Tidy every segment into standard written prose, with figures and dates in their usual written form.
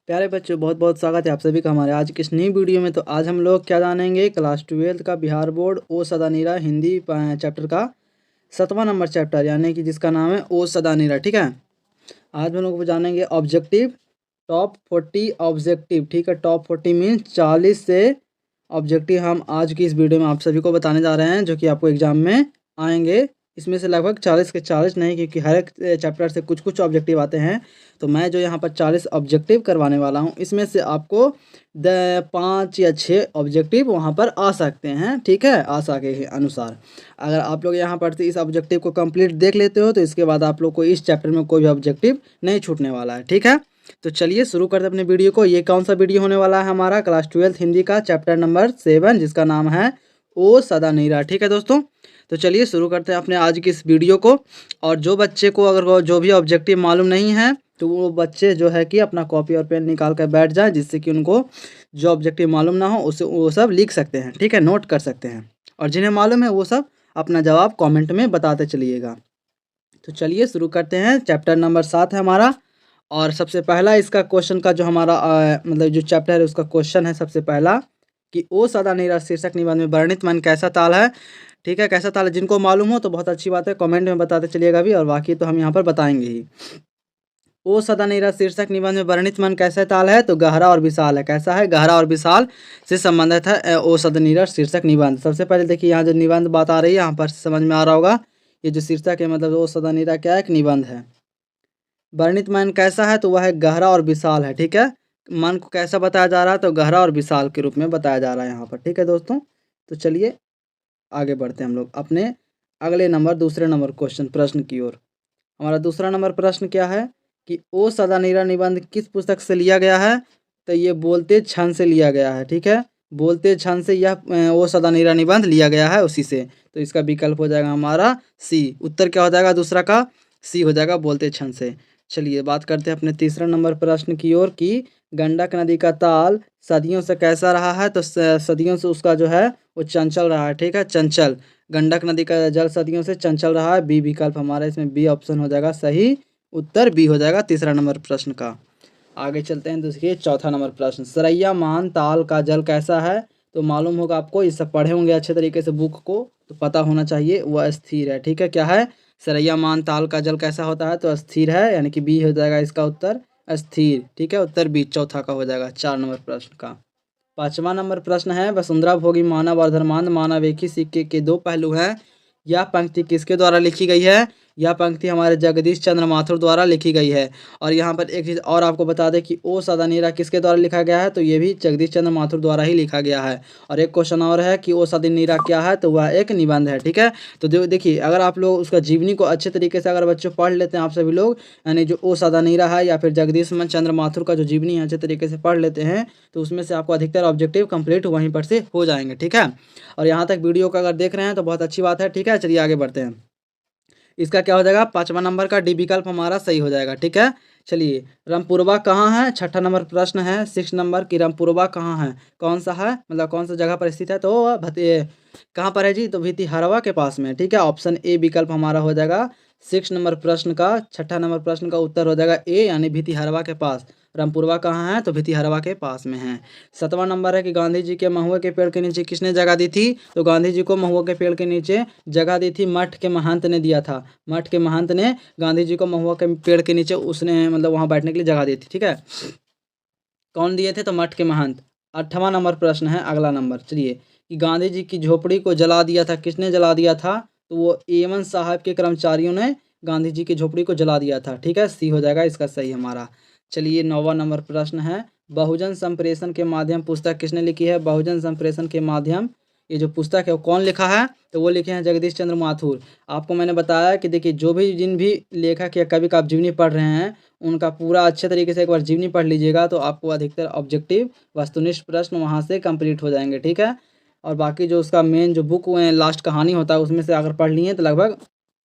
प्यारे बच्चों, बहुत बहुत स्वागत है आप सभी का हमारे आज की इस नई वीडियो में। तो आज हम लोग क्या जानेंगे, क्लास 12 का बिहार बोर्ड ओ सदा नीरा हिंदी चैप्टर का 7वां नंबर चैप्टर, यानी कि जिसका नाम है ओ सदा नीरा। ठीक है, आज हम लोग जानेंगे ऑब्जेक्टिव, टॉप 40 ऑब्जेक्टिव। ठीक है, टॉप 40 मीन्स 40 से ऑब्जेक्टिव हम आज की इस वीडियो में आप सभी को बताने जा रहे हैं, जो कि आपको एग्जाम में आएंगे। इसमें से लगभग 40 के 40 नहीं, क्योंकि हर एक चैप्टर से कुछ कुछ ऑब्जेक्टिव आते हैं। तो मैं जो यहाँ पर 40 ऑब्जेक्टिव करवाने वाला हूँ, इसमें से आपको 5 या 6 ऑब्जेक्टिव वहाँ पर आ सकते हैं। ठीक है, आशा के अनुसार अगर आप लोग यहाँ पर से इस ऑब्जेक्टिव को कंप्लीट देख लेते हो, तो इसके बाद आप लोग को इस चैप्टर में कोई भी ऑब्जेक्टिव नहीं छूटने वाला है। ठीक है, तो चलिए शुरू करते हैं अपने वीडियो को। ये कौन सा वीडियो होने वाला है, हमारा क्लास 12 हिंदी का चैप्टर नंबर 7, जिसका नाम है ओ सदा नीरा। ठीक है दोस्तों, तो चलिए शुरू करते हैं अपने आज की इस वीडियो को। और जो बच्चे को अगर जो भी ऑब्जेक्टिव मालूम नहीं है, तो वो बच्चे जो है कि अपना कॉपी और पेन निकाल कर बैठ जाए, जिससे कि उनको जो ऑब्जेक्टिव मालूम ना हो उसे वो सब लिख सकते हैं। ठीक है, नोट कर सकते हैं, और जिन्हें मालूम है वो सब अपना जवाब कमेंट में बताते चलिएगा। तो चलिए शुरू करते हैं। चैप्टर नंबर 7 है हमारा, और सबसे पहला इसका क्वेश्चन का जो हमारा मतलब जो चैप्टर है उसका क्वेश्चन है सबसे पहला कि ओ सदा नीरा शीर्षक निबंध में वर्णित मन कैसा ताल है। ठीक है, कैसा ताल है, जिनको मालूम हो तो बहुत अच्छी बात है, कमेंट में बताते चलिएगा भी, और बाकी तो हम यहाँ पर बताएंगे ही। ओ सदा नीरा शीर्षक निबंध में वर्णित मन कैसा ताल है, तो गहरा और विशाल है। कैसा है, गहरा और विशाल से संबंधित है ओ सदा नीरा शीर्षक निबंध। सबसे पहले देखिए, यहाँ जो निबंध बात आ रही है यहाँ पर समझ में आ रहा होगा, ये जो शीर्षक है मतलब ओ सदा नीरा क्या है, एक निबंध है। वर्णित मन कैसा है, तो वह है गहरा और विशाल है। ठीक है, मन को कैसा बताया जा रहा है, तो गहरा और विशाल के रूप में बताया जा रहा है यहाँ पर। ठीक है दोस्तों, तो चलिए आगे बढ़ते हैं हम लोग अपने अगले नंबर दूसरे नंबर क्वेश्चन प्रश्न की ओर। हमारा दूसरा नंबर प्रश्न क्या है कि ओ सदा नीरा निबंध किस पुस्तक से लिया गया है, तो ये बोलते क्षण से लिया गया है। ठीक है, बोलते क्षण से यह ओ सदा नीरा निबंध लिया गया है उसी से। तो इसका विकल्प हो जाएगा हमारा सी। उत्तर क्या हो जाएगा दूसरा का, सी हो जाएगा, बोलते क्षण से। चलिए बात करते हैं अपने तीसरा नंबर प्रश्न की ओर कि गंडक नदी का ताल सदियों से कैसा रहा है, तो सदियों से उसका जो है वो चंचल रहा है। ठीक है, चंचल, गंडक नदी का जल सदियों से चंचल रहा है। बी विकल्प हमारा इसमें बी ऑप्शन हो जाएगा सही। उत्तर बी हो जाएगा तीसरा नंबर प्रश्न का। आगे चलते हैं, देखिए चौथा नंबर प्रश्न, सरैया मान ताल का जल कैसा है, तो मालूम होगा आपको, ये सब पढ़े होंगे अच्छे तरीके से बुक को, तो पता होना चाहिए वह स्थिर है। ठीक है, क्या है, सरैया मान ताल का जल कैसा होता है, तो स्थिर है, यानी कि बी हो जाएगा इसका उत्तर स्थिर। ठीक है, उत्तर बी चौथा का हो जाएगा 4 नंबर प्रश्न का। पांचवा नंबर प्रश्न है, वसुंधरा भोगी मानव और धर्मांध मानव एक ही सिक्के के दो पहलू हैं। यह पंक्ति किसके द्वारा लिखी गई है, यह पंक्ति हमारे जगदीश चंद्र माथुर द्वारा लिखी गई है। और यहाँ पर एक चीज़ और आपको बता दें कि ओ सदा नीरा किसके द्वारा लिखा गया है, तो ये भी जगदीश चंद्र माथुर द्वारा ही लिखा गया है। और एक क्वेश्चन और है कि ओ सदा नीरा क्या है, तो वह एक निबंध है। ठीक है, तो देखिए अगर आप लोग उसका जीवनी को अच्छे तरीके से अगर बच्चों पढ़ लेते हैं आप सभी लोग, यानी जो ओ सदा नीरा है या फिर जगदीश चंद्र माथुर का जो जीवनी है अच्छे तरीके से पढ़ लेते हैं, तो उसमें से आपको अधिकतर ऑब्जेक्टिव कंप्लीट वहीं पर से हो जाएंगे। ठीक है, और यहाँ तक वीडियो का अगर देख रहे हैं तो बहुत अच्छी बात है। ठीक है, चलिए आगे बढ़ते हैं। इसका क्या हो जाएगा, पांचवा नंबर का डी विकल्प हमारा सही हो जाएगा। ठीक है, चलिए रामपुरवा कहाँ है, छठा नंबर प्रश्न है 6 नंबर की, रामपुरवा कहाँ है, कौन सा है, मतलब कौन सा जगह पर स्थित है, तो वह कहाँ पर है जी, तो भितिहरवा के पास में। ठीक है, ऑप्शन ए विकल्प हमारा हो जाएगा 6 नंबर प्रश्न का, छठा नंबर प्रश्न का उत्तर हो जाएगा ए, यानी भितिहरवा के पास। रामपुरवा कहाँ है, तो भितिहरवा के पास में है। 7वां नंबर है कि गांधी जी के महुए के पेड़ के नीचे किसने जगह दी थी, तो गांधी जी को महुआ के पेड़ के नीचे जगह दी थी मठ के महंत ने दिया था। मठ के महंत ने गांधी जी को महुआ के पेड़ के नीचे उसने मतलब वहाँ बैठने के लिए जगह दी थी। ठीक है, कौन दिए थे, तो मठ के महंत। 8वां नंबर प्रश्न है अगला नंबर, चलिए कि गांधी जी की झोपड़ी को जला दिया था, किसने जला दिया था, तो वो एमन साहब के कर्मचारियों ने गांधी जी की झोपड़ी को जला दिया था। ठीक है, सी हो जाएगा इसका सही हमारा। चलिए 9वां नंबर प्रश्न है, बहुजन संप्रेषण के माध्यम पुस्तक किसने लिखी है, बहुजन संप्रेषण के माध्यम ये जो पुस्तक है वो कौन लिखा है, तो वो लिखे हैं जगदीश चंद्र माथुर। आपको मैंने बताया कि देखिए जो भी जिन भी लेखक या कवि का आप जीवनी पढ़ रहे हैं, उनका पूरा अच्छे तरीके से एक बार जीवनी पढ़ लीजिएगा, तो आपको अधिकतर ऑब्जेक्टिव वस्तुनिष्ठ प्रश्न वहाँ से कंप्लीट हो जाएंगे। ठीक है, और बाकी जो उसका मेन जो बुक लास्ट कहानी होता है उसमें से अगर पढ़ लिए तो लगभग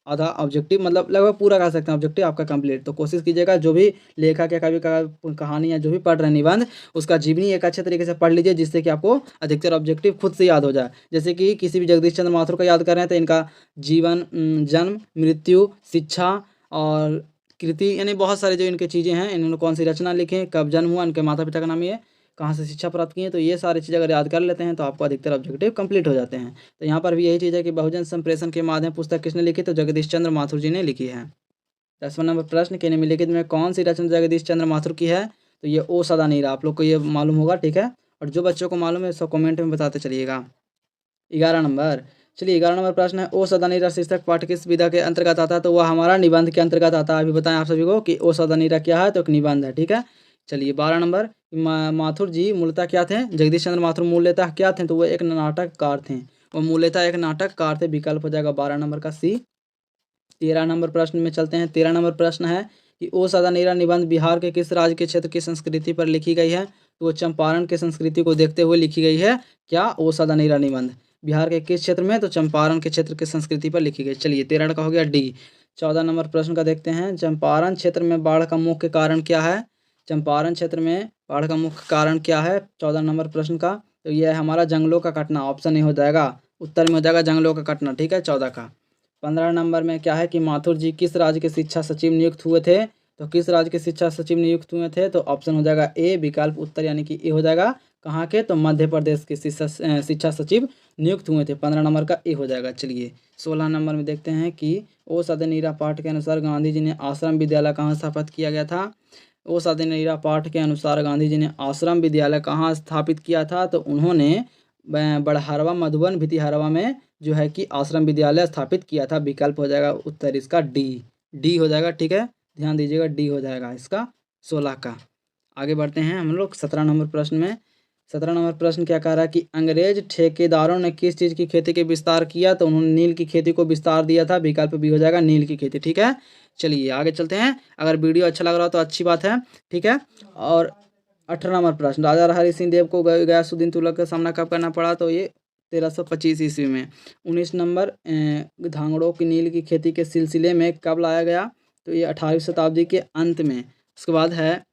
आधा ऑब्जेक्टिव मतलब लगभग पूरा कर सकते हैं ऑब्जेक्टिव आपका कंप्लीट। तो कोशिश कीजिएगा जो भी लेखक या कवि का कहानी या जो भी पढ़ रहे हैं निबंध, उसका जीवनी एक अच्छे तरीके से पढ़ लीजिए, जिससे कि आपको अधिकतर ऑब्जेक्टिव खुद से याद हो जाए। जैसे कि किसी भी जगदीश चंद्र माथुर का याद कर रहे हैं तो इनका जीवन, जन्म, मृत्यु, शिक्षा और कृति यानी बहुत सारी जो इनके चीज़ें हैं, इन्होंने कौन सी रचना लिखी है, कब जन्म हुआ, इनके माता पिता का नाम ये, कहाँ से शिक्षा प्राप्त की है, तो ये सारी चीज़ें अगर याद कर लेते हैं तो आपको अधिकतर ऑब्जेक्टिव कंप्लीट हो जाते हैं। तो यहाँ पर भी यही चीज़ है कि बहुजन संप्रेषण के माध्यम पुस्तक किसने लिखी, तो जगदीश चंद्र माथुर जी ने लिखी है। 10वां नंबर प्रश्न कि निम्नलिखित में कौन सी रचना जगदीश चंद्र माथुर की है, तो ये ओ सदा नीरा, आप लोग को ये मालूम होगा, ठीक है। और जो बच्चों को मालूम है सब कमेंट में बताते चलिएगा। 11 नंबर, चलिए 11 नंबर प्रश्न है, ओ सदा नीरा शीर्षक पाठ किस विधा के अंतर्गत आता है, तो वह हमारा निबंध के अंतर्गत आता है। अभी बताएं आप सभी को कि ओ सदा नीरा क्या है, तो एक निबंध है, ठीक है। चलिए 12 नंबर, माथुर जी मूलतः क्या थे, जगदीश चंद्र माथुर मूलतः क्या थे, तो वो एक नाटककार थे, वो मूलतः एक नाटककार थे, विकल्प हो जाएगा 12 नंबर का सी। 13 नंबर प्रश्न में चलते हैं। 13 नंबर प्रश्न है कि ओ सदा नीरा निबंध बिहार के किस राज्य के क्षेत्र की संस्कृति पर लिखी गई है, तो वो चंपारण के संस्कृति को देखते हुए लिखी गई है। क्या ओ सदा नीरा निबंध बिहार के किस क्षेत्र में, तो चंपारण के क्षेत्र की संस्कृति पर लिखी गई। चलिए 13 का हो गया डी। 14 नंबर प्रश्न का देखते हैं, चंपारण क्षेत्र में बाढ़ का मुख्य कारण क्या है, चंपारण क्षेत्र में बाढ़ का मुख्य कारण क्या है 14 नंबर प्रश्न का, तो यह है हमारा जंगलों का कटना, ऑप्शन ए हो जाएगा, उत्तर में हो जाएगा जंगलों का कटना, ठीक है 14 का। 15 नंबर में क्या है कि माथुर जी किस राज्य के शिक्षा सचिव नियुक्त हुए थे, तो किस राज्य के शिक्षा सचिव नियुक्त हुए थे, तो ऑप्शन हो जाएगा ए, विकल्प उत्तर यानी कि ए हो जाएगा, कहाँ के, तो मध्य प्रदेश के शिक्षा सचिव नियुक्त हुए थे। 15 नंबर का ए हो जाएगा। चलिए 16 नंबर में देखते हैं कि ओ सदा नीरा पाठ के अनुसार गांधी जी ने आश्रम विद्यालय कहाँ स्थापित किया गया था, ओ सदा नीरा पाठ के अनुसार गांधी जी ने आश्रम विद्यालय कहाँ स्थापित किया था, तो उन्होंने बड़हरवा मधुबन भितिहरवा में जो है कि आश्रम विद्यालय स्थापित किया था। विकल्प हो जाएगा उत्तर इसका डी, डी हो जाएगा, ठीक है, ध्यान दीजिएगा, डी हो जाएगा इसका 16 का। आगे बढ़ते हैं हम लोग 17 नंबर प्रश्न में। 17 नंबर प्रश्न क्या कह रहा है कि अंग्रेज ठेकेदारों ने किस चीज़ की खेती के विस्तार किया, तो उन्होंने नील की खेती को विस्तार दिया था। विकल्प भी हो जाएगा नील की खेती, ठीक है। चलिए आगे चलते हैं, अगर वीडियो अच्छा लग रहा हो तो अच्छी बात है, ठीक है। और 18 नंबर प्रश्न, राजा हरि सिंह देव को गयासुद्दीन तुगलक का सामना कब करना पड़ा, तो ये 1325 ईस्वी में। 19 नंबर, धांगड़ों की नील की खेती के सिलसिले में कब लाया गया, तो ये 18वीं शताब्दी के अंत में। उसके बाद है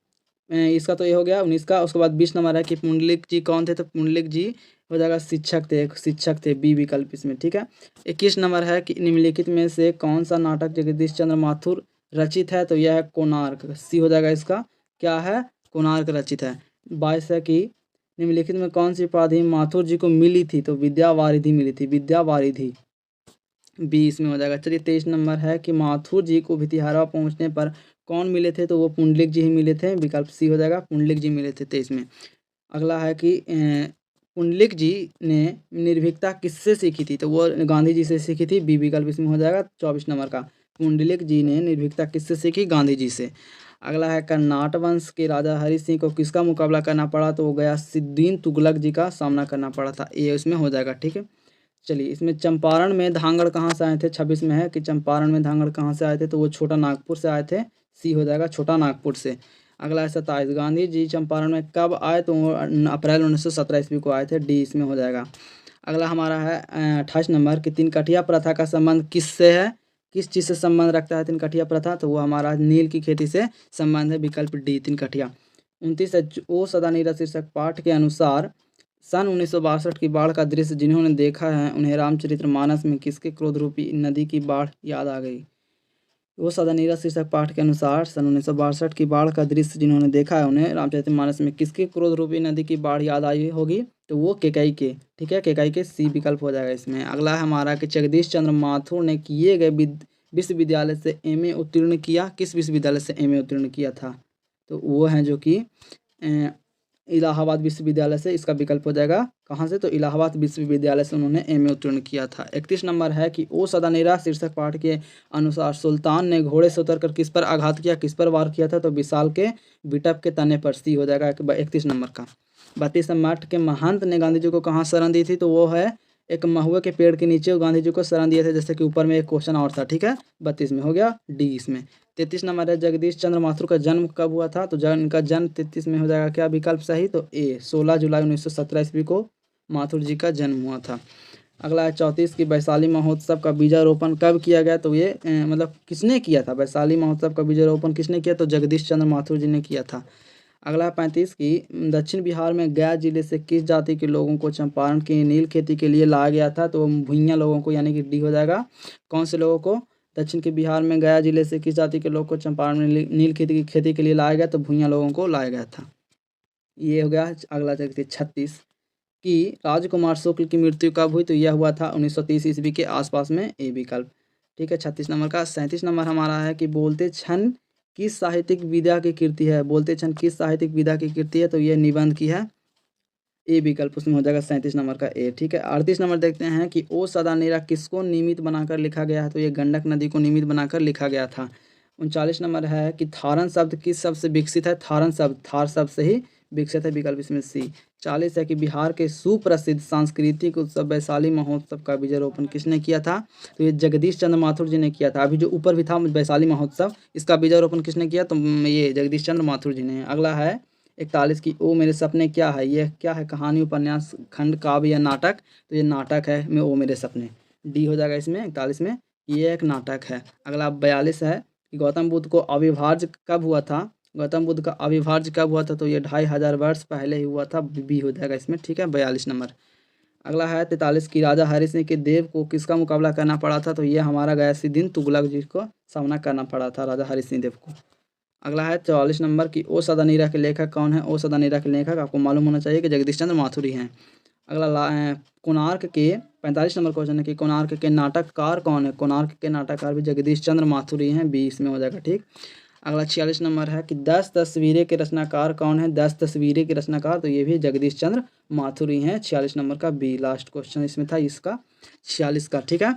इसका तो ये हो गया 19 का। उसके बाद 20 नंबर है कि पुंडलिक जी कौन थे, तो पुंडलिक जी हो जाएगा शिक्षक थे, बी विकल्प इसमें, ठीक है। 21 नंबर है कि निम्नलिखित में से कौन सा नाटक जगदीश चंद्र माथुर रचित है, तो यह है कोणार्क, सी हो जाएगा इसका, क्या है, कोणार्क रचित है। 22 है कि निम्नलिखित में कौन सी उपाधि माथुर जी को मिली थी, तो विद्यावारिधि मिली थी, विद्यावारिधि, बी इसमें हो जाएगा। चलिए 23 नंबर है कि माथुर जी को भितिहरवा पहुंचने पर कौन मिले थे, तो वो पुंडलिक जी ही मिले थे। विकल्प सी हो जाएगा, पुंडलिक जी मिले थे 23 में। अगला है कि पुंडलिक जी ने निर्भीकता किससे सीखी थी, तो वो गांधी जी से सीखी थी। बी विकल्प इसमें हो जाएगा 24 नंबर का, पुंडलिक जी ने निर्भीकता किससे सीखी, गांधी जी से। अगला है कर्नाट वंश के राजा हरि सिंह को किसका मुकाबला करना पड़ा, तो वो गयासुद्दीन तुगलक जी का सामना करना पड़ा था। ये इसमें हो जाएगा, ठीक है। चलिए इसमें चंपारण में धांगड़ कहाँ से आए थे, 26 में है कि चंपारण में धांगड़ कहाँ से आए थे, तो वो छोटा नागपुर से आए थे। सी हो जाएगा, छोटा नागपुर से। अगला है 27, गांधी जी चंपारण में कब आए, तो वो अप्रैल 1917 ईस्वी को आए थे। डी इसमें हो जाएगा। अगला हमारा है 28 नंबर कि तिनकठिया प्रथा का संबंध किससे है, किस चीज़ से संबंध रखता है तिनकठिया प्रथा, तो वो हमारा नील की खेती से संबंध है। विकल्प डी तिनकठिया। 29 है ओ सदा नीरा शीर्षक पाठ के अनुसार सन 1962 की बाढ़ का दृश्य जिन्होंने देखा है उन्हें रामचरितमानस में किसके क्रोध रूपी नदी की बाढ़ याद आ गई। वो सदा नीरा शीर्षक पाठ के अनुसार सन 1962 की बाढ़ का दृश्य जिन्होंने देखा है उन्हें रामचरितमानस में किसके क्रोध रूपी नदी की बाढ़ याद आई होगी, तो वो केकई के, ठीक है, केकई के, सी विकल्प हो जाएगा इसमें। अगला है हमारा कि जगदीश चंद्र माथुर ने किए गए विश्वविद्यालय से एमए उत्तीर्ण किया, किस विश्वविद्यालय से एमए उत्तीर्ण किया था, तो वो हैं जो कि इलाहाबाद विश्वविद्यालय से। इसका विकल्प हो जाएगा कहाँ से, तो इलाहाबाद विश्वविद्यालय से उन्होंने एमए उत्तीर्ण किया था। 31 नंबर है कि ओ सदा नीरा शीर्षक पाठ के अनुसार सुल्तान ने घोड़े से उतरकर किस पर आघात किया, किस पर वार किया था, तो विशाल के बिटप के तने पर। सी हो जाएगा 31 नंबर का। 32 मठ के महंत ने गांधी जी को कहाँ शरण दी थी, तो वो है एक महुए के पेड़ के नीचे गांधी जी को शरण दिए थे, जैसे कि ऊपर में एक क्वेश्चन और था, ठीक है। 32 में हो गया डी इसमें। 33 नंबर है जगदीश चंद्र माथुर का जन्म कब हुआ था, तो इनका जन्म 33 में हो जाएगा क्या विकल्प सही, तो ए 16 जुलाई 1917 ईस्वी को माथुर जी का जन्म हुआ था। अगला है 34 की वैशाली महोत्सव का बीजारोपण कब किया गया, तो ये मतलब किसने किया था, वैशाली महोत्सव का बीजारोपण किसने किया, तो जगदीश चंद्र माथुर जी ने किया था। अगला 35 की दक्षिण बिहार में गया जिले से किस जाति के लोगों को चंपारण की नील खेती के लिए लाया गया था, तो भुइयाँ लोगों को, यानी कि डी हो जाएगा, कौन से लोगों को, दक्षिण के बिहार में गया जिले से किस जाति के लोग को चंपारण में नील खेती के लिए लाया गया? तो भूइयां लोगों को लाया गया था। ये हो गया। अगला देखते 36 कि राजकुमार शुक्ल की मृत्यु कब हुई? तो यह हुआ था 1930 ईस्वी के आसपास में, ए विकल्प। ठीक है, 36 नंबर का। 37 नंबर हमारा है कि बोलते क्षण किस साहित्यिक विधा की कृति है? बोलते क्षण किस साहित्यिक विधा की कृति है? तो ये निबंध की है, ए विकल्प उसमें हो जाएगा 37 नंबर का ए। ठीक है, 38 नंबर देखते हैं कि ओ सदा नेरा किसको निमित्त बनाकर लिखा गया है? तो ये गंडक नदी को निमित्त बनाकर लिखा गया था। 39 नंबर है कि थारन शब्द किस शब्द से विकसित है? थारन शब्द थार शब्द से ही विकसित है, विकल्प इसमें सी। 40 है कि बिहार के सुप्रसिद्ध सांस्कृतिक उत्सव वैशाली महोत्सव का बीजारोपण किसने किया था? तो ये जगदीश चंद्र माथुर जी ने किया था। अभी जो ऊपर भी था वैशाली महोत्सव, इसका बीजारोपण किसने किया? तो ये जगदीश चंद्र माथुर जी ने। अगला है 41 की ओ मेरे सपने क्या है? यह क्या है? कहानी, उपन्यास, खंड, काव्य या नाटक? तो ये नाटक है में ओ मेरे सपने, डी हो जाएगा इसमें 41 में, ये एक नाटक है। अगला 42 है कि गौतम बुद्ध को अविभाज्य कब हुआ था? गौतम बुद्ध का अविभाज्य कब हुआ था? तो ये 2500 वर्ष पहले ही हुआ था, बी हो जाएगा इसमें। ठीक है, 42 नंबर। अगला है 43 की राजा हरि सिंह के देव को किसका मुकाबला करना पड़ा था? तो ये हमारा गयासुद्दीन तुगलक जी को सामना करना पड़ा था, राजा हरि सिंह देव को। अगला है 44 नंबर की ओ सदानीरा के लेखक कौन है? ओ सदानीरा के लेखक आपको मालूम होना चाहिए कि जगदीश चंद्र माथुर हैं। अगला कोणार्क के 45 नंबर क्वेश्चन है कि कोणार्क के नाटककार कौन है? कोणार्क के नाटककार भी जगदीश चंद्र माथुर हैं, 20 में हो जाएगा। ठीक। अगला 46 नंबर है कि 10 तस्वीरें के रचनाकार कौन है? 10 तस्वीरें के रचनाकार, तो ये भी जगदीश चंद्र माथुर हैं, 46 नंबर का बी लास्ट क्वेश्चन इसमें था, इसका 46 का। ठीक है।